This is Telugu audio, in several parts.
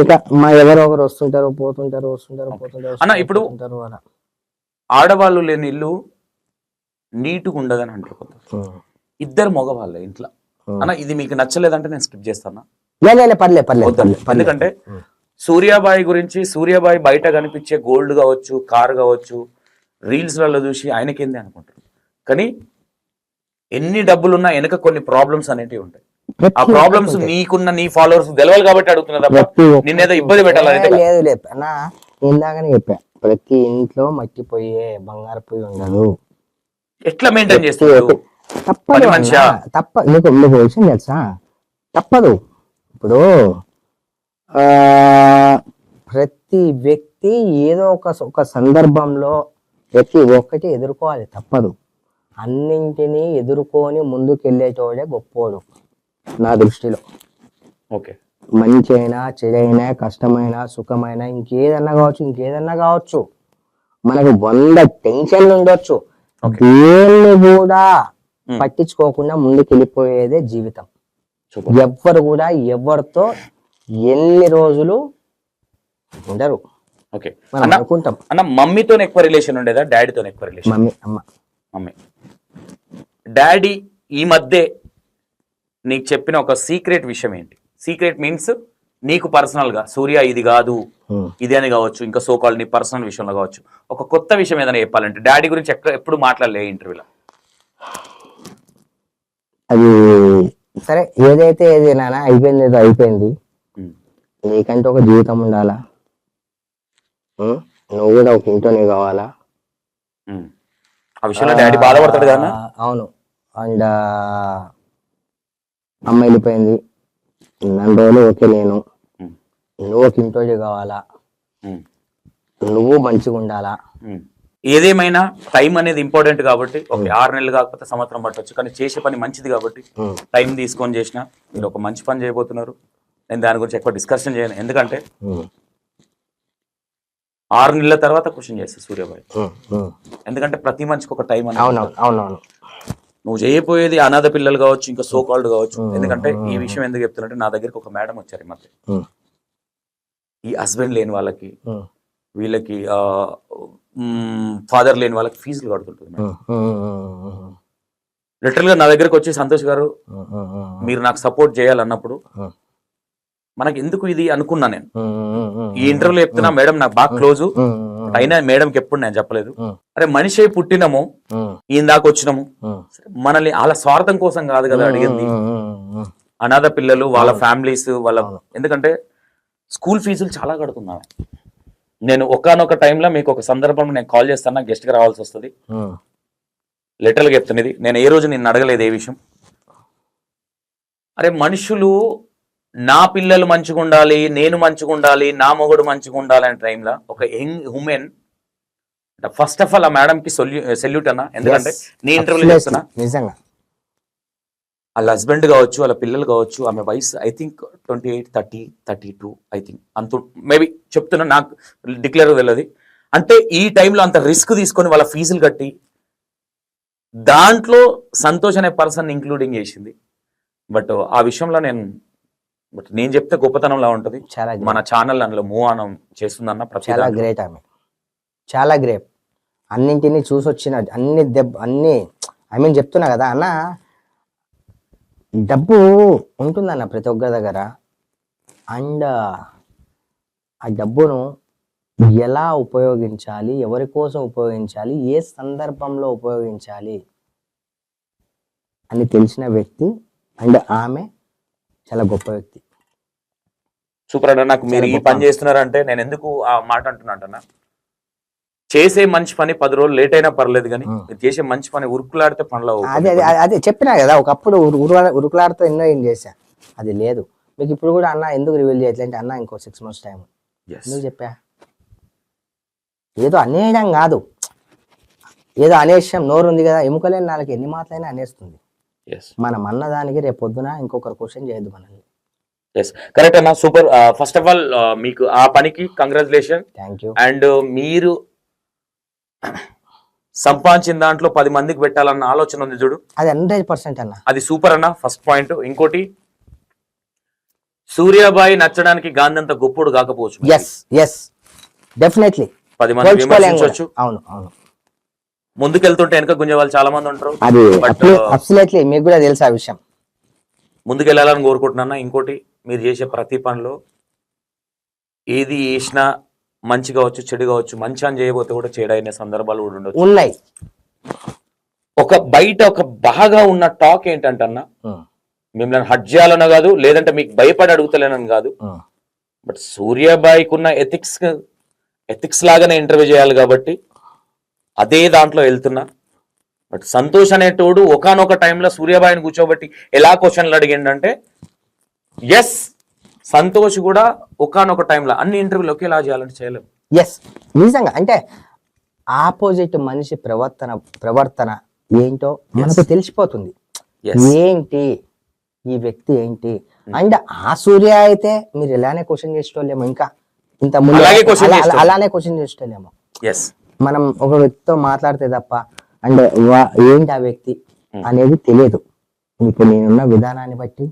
ఇంకా మా ఎవరో ఒకరు వస్తుంటారు పోతుంటారు అన్న ఇప్పుడు అలా ఆడవాళ్ళు లేని ఇల్లు నీటుగా ఉండదని అంటారు కొంత. ఇద్దరు మగవాళ్ళే ఇంట్లో అన్న, ఇది మీకు నచ్చలేదంటే నేను స్కిప్ చేస్తాను. ఎందుకంటే సూర్యాబాయి గురించి, సూర్యాబాయి బయట కనిపించే గోల్డ్ కావచ్చు, కార్ కావచ్చు, రీల్స్లలో చూసి ఆయనకేంది అనుకుంటారు. కానీ ఎన్ని డబ్బులున్నా వెనక కొన్ని ప్రాబ్లమ్స్ అనేటివి ఉంటాయి. ఆ ప్రాబ్లమ్స్ నీకున్న నీ ఫాలోవర్స్ తెలవాలి కాబట్టి అడుగుతున్నా తప్ప నిన్నేదో ఇబ్బంది పెట్టాలని లేదు. అన్నా ఇందాకనే చెప్పా, ప్రతి ఇంట్లో మట్టిపోయే బంగారు పొయ్యి ఉండదు. ఎట్లా మెయింటైన్ చేస్తారు? తప్పదు నీకు విషయం తెలుసా, తప్పదు. ఇప్పుడు ప్రతి వ్యక్తి ఏదో ఒక సందర్భంలో ప్రతి ఒక్కటి ఎదుర్కోవాలి, తప్పదు. అన్నింటినీ ఎదుర్కొని ముందుకెళ్ళేటోడే గొప్పోడు నా దృష్టిలో. ఓకే, మంచి అయినా చెడైనా కష్టమైనా సుఖమైనా ఇంకేదన్నా కావచ్చు మనకు 100 టెన్షన్లు ఉండొచ్చు, దేన్ని కూడా పట్టించుకోకుండా ముందుకెళ్ళిపోయేదే జీవితం. ఎవ్వరు కూడా ఎవరితో ఎన్ని రోజులు ఉండరు. ఓకే, మనం అనుకుంటాం. అన్న మమ్మీతో ఎక్కువ రిలేషన్ ఉండేదా డాడీతో ఎక్కువ రిలేషన్? మమ్మీ. డాడీ ఈ మధ్య నీకు చెప్పిన ఒక సీక్రెట్ విషయం ఏంటి? సీక్రెట్ మీన్స్ నీకు పర్సనల్ గా సూర్య ఇది కాదు ఇది అని కావచ్చు, ఇంకా సో కాల్డ్ నీ పర్సనల్ విషయంలో కావచ్చు, ఒక కొత్త విషయం ఏదైనా చెప్పాలంటే డాడీ గురించి ఎప్పుడు మాట్లాడలే ఇంటర్వ్యూలో? అది సరే, ఏదైతే ఏది నాన్న అయిపోయింది, ఏదో అయిపోయింది. నీకంటే ఒక జీవితం ఉండాలా, నువ్వు కూడా ఒక ఇంట్లోనే కావాలా. ఆ విషయంలో డాడీ బాధపడతాడు కదా? అవును. అండ్ అమ్మ వెళ్ళిపోయింది, నన్ను రోజులు ఓకే, నువ్వు ఒక ఇంట్లోనే కావాలా, నువ్వు మంచిగా ఉండాలా. ఏదేమైనా టైం అనేది ఇంపార్టెంట్ కాబట్టి, ఒక 6 నెలలు కాకపోతే సంవత్సరం పట్టవచ్చు, కానీ చేసే పని మంచిది కాబట్టి టైం తీసుకొని చేసిన మీరు ఒక మంచి పని చేయబోతున్నారు. నేను దాని గురించి ఎక్కువ డిస్కషన్ చేయను, ఎందుకంటే 6 నెలల తర్వాత క్వశ్చన్ చేస్తా సూర్యబాయ్. ఎందుకంటే ప్రతి మనిషికి ఒక టైం అవునవును. నువ్వు చేయబోయేది అనాథ పిల్లలు కావచ్చు, ఇంకా సో కాల్డ్ కావచ్చు. ఎందుకంటే ఈ విషయం ఎందుకు చెప్తున్నట్టే, నా దగ్గరికి ఒక మేడం వచ్చారు ఈ మధ్య. ఈ హస్బెండ్ లేని వాళ్ళకి, వీళ్ళకి ఫాదర్ లేని వాళ్ళకి ఫీజులు కడుతుంటుంది. లిటరల్ గా నా దగ్గరకు వచ్చి, సంతోష్ గారు మీరు నాకు సపోర్ట్ చేయాలన్నప్పుడు మనకి ఎందుకు ఇది అనుకున్నా. నేను ఈ ఇంటర్వ్యూలో చెప్తున్నా, మేడం నాకు బాగా క్లోజు, అయినా మేడంకి ఎప్పుడు నేను చెప్పలేదు. అరే మనిషి పుట్టినము, ఈయన దాకా వచ్చినాము, మనల్ని వాళ్ళ స్వార్థం కోసం కాదు కదా అడిగింది. అనాథ పిల్లలు, వాళ్ళ ఫ్యామిలీస్, వాళ్ళ ఎందుకంటే స్కూల్ ఫీజులు చాలా కడుతున్నా. నేను ఒకనొక టైంలో మీకు ఒక సందర్భంలో నేను కాల్ చేస్తాను, గెస్ట్ గా రావాల్సి వస్తుంది. లిటరల్ గా చెప్తున్నది, నేను ఏ రోజు నిన్ను అడగలేదు ఏ విషయం. అరే మనుషులు, నా పిల్లలు మంచిగా ఉండాలి, నేను మంచిగా ఉండాలి, నా మొగుడు మంచిగా ఉండాలి అనే టైంలో ఒక young women, first of all ఆ మేడం కి సెల్యూట్ అన్న. ఎందుకంటే నీ ఇంటర్వ్యూలో చెప్తున్నా, నిజంగా వాళ్ళ హస్బెండ్ కావచ్చు, వాళ్ళ పిల్లలు కావచ్చు, ఆమె వయసు ఐ థింక్ 28, 30, 32 ఐ థింక్ అంత మేబీ చెప్తున్నా, నాకు డిక్లేర్ తెలియదు. అంటే ఈ టైంలో అంత రిస్క్ తీసుకొని వాళ్ళ ఫీజులు కట్టి దాంట్లో సంతోష్ అనే పర్సన్ ఇంక్లూడింగ్ చేసింది. బట్ ఆ విషయంలో నేను చెప్తే గొప్పతనంలా ఉంటుంది. మన ఛానల్ అందులో మూవ్ ఆన్ చేస్తుందన్న, చాలా గ్రేట్ ఆమె, చాలా గ్రేట్. అన్నింటినీ చూసి వచ్చిన అన్ని ఐ మీన్ చెప్తున్నా కదా అన్న, డబ్బు ఉంటుందన్న ప్రతి ఒక్కరి దగ్గర. అండ్ ఆ డబ్బును ఎలా ఉపయోగించాలి, ఎవరి కోసం ఉపయోగించాలి, ఏ సందర్భంలో ఉపయోగించాలి అని తెలిసిన వ్యక్తి. అండ్ ఆమె చాలా గొప్ప వ్యక్తి. సూపర్ అన్న. నాకు మీరు ఈ పని చేస్తున్నారంటే నేను ఎందుకు ఆ మాట అంటున్నా, చేసే మంచి పని 10 రోజులు లేట్ అయినా పర్లేదు, కానీ మీరు చేసే మంచి పని ఉరుకులాడితే పనులు. అదే చెప్పినా కదా, ఒకప్పుడు ఉరుకులాడితో ఎన్నో ఏం చేశా, అది లేదు. మీకు ఇప్పుడు కూడా అన్న ఎందుకు రివీల్ చేయట్లేంటే, అన్న ఇంకో 6 months టైం ఎందుకు చెప్పా. ఏదో అనేయడం కాదు, ఏదో అనేసాం, నోరు ఉంది కదా, ఎముకలేని నాలుగు ఎన్ని మాటలైనా అనేస్తుంది. మనం అన్నదానికి రేపు పొద్దున ఇంకొకరు క్వశ్చన్ చేయొద్దు మనల్ని. కరెక్ట్ అన్న, సూపర్. ఫస్ట్ ఆఫ్ ఆల్ మీకు ఆ పనికి కంగ్రాచులేషన్. Thank you. అండ్ మీరు సంపాదించిన దాంట్లో 10 మందికి పెట్టాలన్న ఆలోచన ఉంది చూడు, అది 100% అన్న, అది సూపర్ అన్న. First point. ఇంకోటి, సూర్యాబాయి నచ్చడానికి గాంధీ అంత గొప్పడు కాకపోవచ్చు. ఎస్ డెఫినెట్లీ 10 మంది విమర్శించవచ్చు. అవును ముందుకెళ్తుంటే వెనక గుంజే వాళ్ళు చాలా మంది ఉంటారు. అది అబ్సల్యూట్లీ మీకు కూడా తెలుసు ఆ విషయం. ముందుకెళ్ళాలని కోరుకుంటున్నా. ఇంకోటి, మీరు చేసే ప్రతి పనిలో ఏది చేసినా మంచి కావచ్చు చెడు కావచ్చు, మంచి అని చేయబోతే కూడా చెడైన సందర్భాలు కూడా ఉండొచ్చు, ఉన్నాయి. బయట ఒక బాగా ఉన్న టాక్ ఏంటంటన్నా, మిమ్మల్ని హట్ చేయాలన్నా కాదు, లేదంటే మీకు భయపడి అడుగుతలేనని కాదు, బట్ సూర్యాబాయికి ఉన్న ఎథిక్స్ లాగానే ఇంటర్వ్యూ చేయాలి కాబట్టి అదే దాంట్లో వెళ్తున్నా. బట్ సంతోష్ అనేటోడు ఒకానొక టైంలో సూర్యాబాయిని కూర్చోబెట్టి ఎలా క్వశ్చన్లు అడిగిండంటే, ఎస్ సంతోష్ కూడా ఒకానొక టైంలో అన్ని ఇంటర్వ్యూలు ఒకేలా చేయాలంటే చేయలేము. ఎస్ నిజంగా, అంటే ఆపోజిట్ మనిషి ప్రవర్తన ఏంటో మనకు తెలిసిపోతుంది. ఏంటి ఈ వ్యక్తి ఏంటి, అండ్ ఆ సూర్య అయితే మీరు ఇలానే క్వశ్చన్ చేసేటోళ్ళేమో, ఇంకా ఇంత ముందు అలానే క్వశ్చన్ చేసేటోళ్ళేమో. మనం ఒక వ్యక్తితో మాట్లాడితే తప్ప అండ్ ఏంటి ఆ వ్యక్తి అనేది తెలియదు. ఇప్పుడు నేనున్న విధానాన్ని బట్టి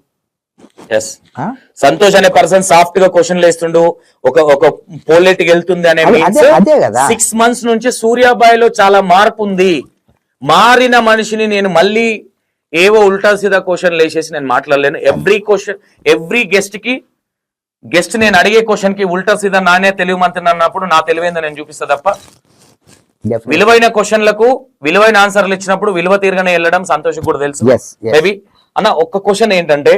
సంతోష్ అనే పర్సన్ సాఫ్ట్ గా క్వశ్చన్లు వేస్తుండు, ఒక పోలెట్కి వెళ్తుంది అనే అదే కదా. 6 months నుంచి సూర్యాబాయిలో చాలా మార్పు ఉంది. మారిన మనిషిని నేను మళ్ళీ ఏవో ఉల్టా సీదా క్వశ్చన్లు వేసేసి నేను మాట్లాడలేను. ఎవ్రీ గెస్ట్ నేను అడిగే క్వశ్చన్ కి ఉల్టా సీదా నానే తెలివి మంత్రి అన్నప్పుడు నా తెలివేందో నేను చూపిస్తా తప్ప, విలువైన క్వశ్చన్లకు విలువైన ఆన్సర్లు ఇచ్చినప్పుడు విలువ తీరుగానే వెళ్ళడం సంతోష్ కూడా తెలుసు. మేబీ అన్న ఒక్క క్వశ్చన్ ఏంటంటే,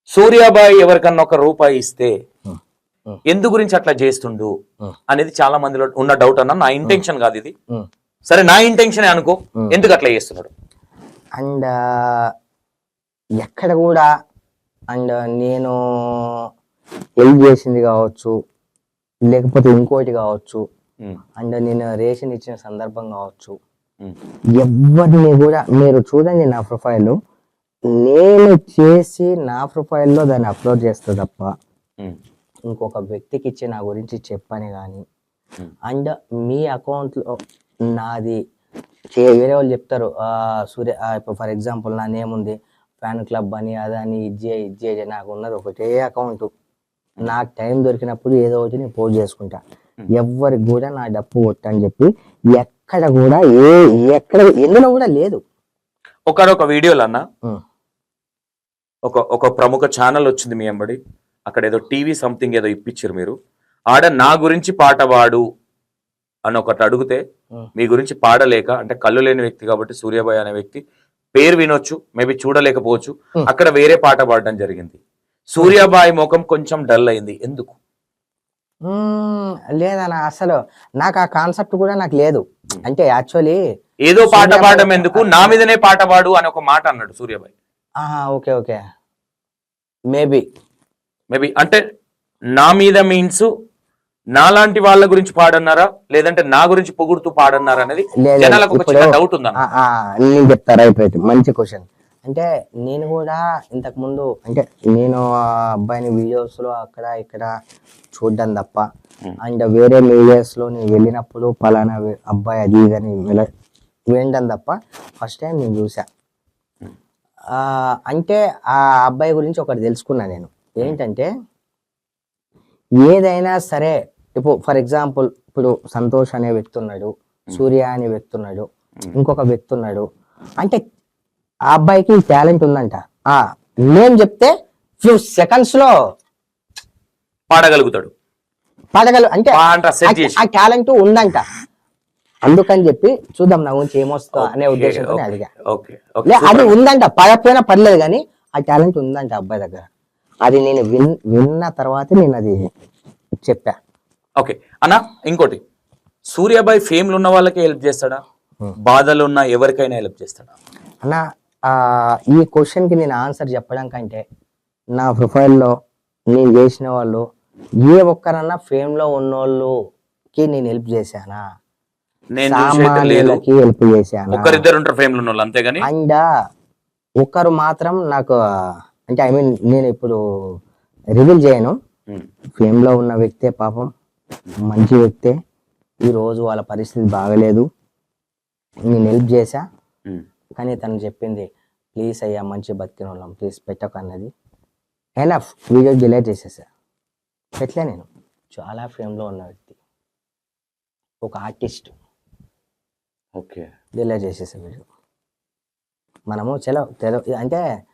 సూర్యాబాయి ఎవరికన్నా ₹1 ఇస్తే ఎందు గురించి అట్లా చేస్తుండు అనేది చాలా మందిలో ఉన్న డౌట్ అన్న. నా ఇంటెన్షన్ కాదు ఇది, సరే నా ఇంటెన్షన్ అనుకో, ఎందుకు అట్లా చేస్తున్నాడు అండ్ ఎక్కడ కూడా అండ్ నేను హెల్ప్ చేసింది కావచ్చు, లేకపోతే ఇంకోటి కావచ్చు, అండ్ నేను రేషన్ ఇచ్చిన సందర్భం కావచ్చు, ఎవరిని కూడా మీరు చూడండి నా ప్రొఫైల్, నేను చేసి నా ప్రొఫైల్లో దాన్ని అప్లోడ్ చేస్తా తప్ప ఇంకొక వ్యక్తికి ఇచ్చి నా గురించి చెప్పని కానీ, అండ్ మీ అకౌంట్లో నాది వేరే వాళ్ళు చెప్తారు సూర్య, ఇప్పుడు ఫర్ ఎగ్జాంపుల్ నా నేమ్ ఉంది ఫ్యాన్ క్లబ్ అని, అదని ఇజ్జే నాకు ఉన్నది ఒకటే అకౌంట్. నాకు టైం దొరికినప్పుడు ఏదో ఒకటి నేను పోస్ట్ చేసుకుంటా. ఎవరికి కూడా నా డప్పు కొట్టని చెప్పి ఎక్కడ కూడా ఎందులో కూడా లేదు. ఒక వీడియోలో అన్న ఒక ప్రముఖ ఛానల్ వచ్చింది మీ ఎంబడి, అక్కడ ఏదో టీవీ సంథింగ్ ఏదో ఇప్పించారు మీరు, ఆడ నా గురించి పాట పాడు అని ఒకటి అడిగితే మీ గురించి పాడలేక, అంటే కళ్ళు లేని వ్యక్తి కాబట్టి సూర్యాబాయి అనే వ్యక్తి పేరు వినొచ్చు, మేబీ చూడలేకపోవచ్చు, అక్కడ వేరే పాట పాడడం జరిగింది. సూర్యాబాయి ముఖం కొంచెం డల్ అయింది, ఎందుకు? లేదన్న, అసలు నాకు ఆ కాన్సెప్ట్ కూడా నాకు లేదు. అంటే యాక్చువల్లీ ఏదో పాట పాడడం ఎందుకు, నా మీదనే పాట పాడు అని ఒక మాట అన్నాడు సూర్యాబాయి. ఓకే మేబీ అంటే నా మీద మీన్స్ నాలాంటి వాళ్ళ గురించి పాడన్నారా, లేదంటే నా గురించి పొగుడుతూ పాడన్నారా అనేది జనాలకు ఒక చిన్న డౌట్ ఉందా? నేను చెప్తా. రైట్ మంచి క్వశ్చన్. అంటే నేను కూడా ఇంతకు ముందు, అంటే నేను ఆ అబ్బాయిని వీడియోస్ లో అక్కడ ఇక్కడ చూడడం తప్ప, అండ్ వేరే మీడియాస్ లో నేను వెళ్ళినప్పుడు పలానా అబ్బాయి అది ఇదని వినడం తప్ప ఫస్ట్ టైం నేను చూసా. అంటే ఆ అబ్బాయి గురించి ఒకటి తెలుసుకున్నా నేను. ఏంటంటే ఏదైనా సరే, ఇప్పుడు ఫర్ ఎగ్జాంపుల్ ఇప్పుడు సంతోష్ అనే వ్యక్తి ఉన్నాడు, సూర్య అనే వ్యక్తి ఉన్నాడు, ఇంకొక వ్యక్తి ఉన్నాడు. అంటే ఆ అబ్బాయికి టాలెంట్ ఉందంట. నేను చెప్తే ఫ్యూ సెకండ్స్ లో పాడగలుగుతాడు. అంటే ఆ టాలెంట్ ఉందంట. అందుకని చెప్పి చూద్దాం నా గురించి ఏమొస్తా అనే ఉద్దేశంతో అడిగా. అది ఉందంట, పడకపోయినా పర్లేదు కానీ ఆ టాలెంట్ ఉందంట అబ్బాయి దగ్గర. అది నేను విన్న తర్వాత నేను అది చెప్పా. ఓకే అన్న, ఇంకోటి, సూర్యాబాయి ఫేమ్లు ఉన్న వాళ్ళకే హెల్ప్ చేస్తాడా, బాధలు ఉన్న ఎవరికైనా హెల్ప్ చేస్తాడా? అన్న ఈ క్వశ్చన్ కి నేను ఆన్సర్ చెప్పడం కంటే, నా ప్రొఫైల్లో నేను చేసిన వాళ్ళు ఏ ఒక్కరన్నా ఫేమ్ లో ఉన్నోళ్ళకి నేను హెల్ప్ చేశానా? సామాన్యులకి హెల్ప్ చేశాను. అండ్ ఒకరు మాత్రం నాకు, అంటే ఐ మీన్ నేను ఇప్పుడు రివీల్ చేయను, ఫేమ్ లో ఉన్న వ్యక్తే పాపం మంచి వ్యక్తే, ఈ రోజు వాళ్ళ పరిస్థితి బాగలేదు, నేను హెల్ప్ చేశా. కానీ తను చెప్పింది, ప్లీజ్ అయ్యా మంచి బతికిన వాళ్ళం ప్లీజ్ పెట్టకు అన్నది. అయినా వీడియో డిలీట్ చేసేసా. పెట్టలే నేను. చాలా ఫేమ్లో ఉన్న వ్యక్తి, ఒక ఆర్టిస్ట్, ఓకే. డిలీట్ చేసేసా వీడియో. మనము అంటే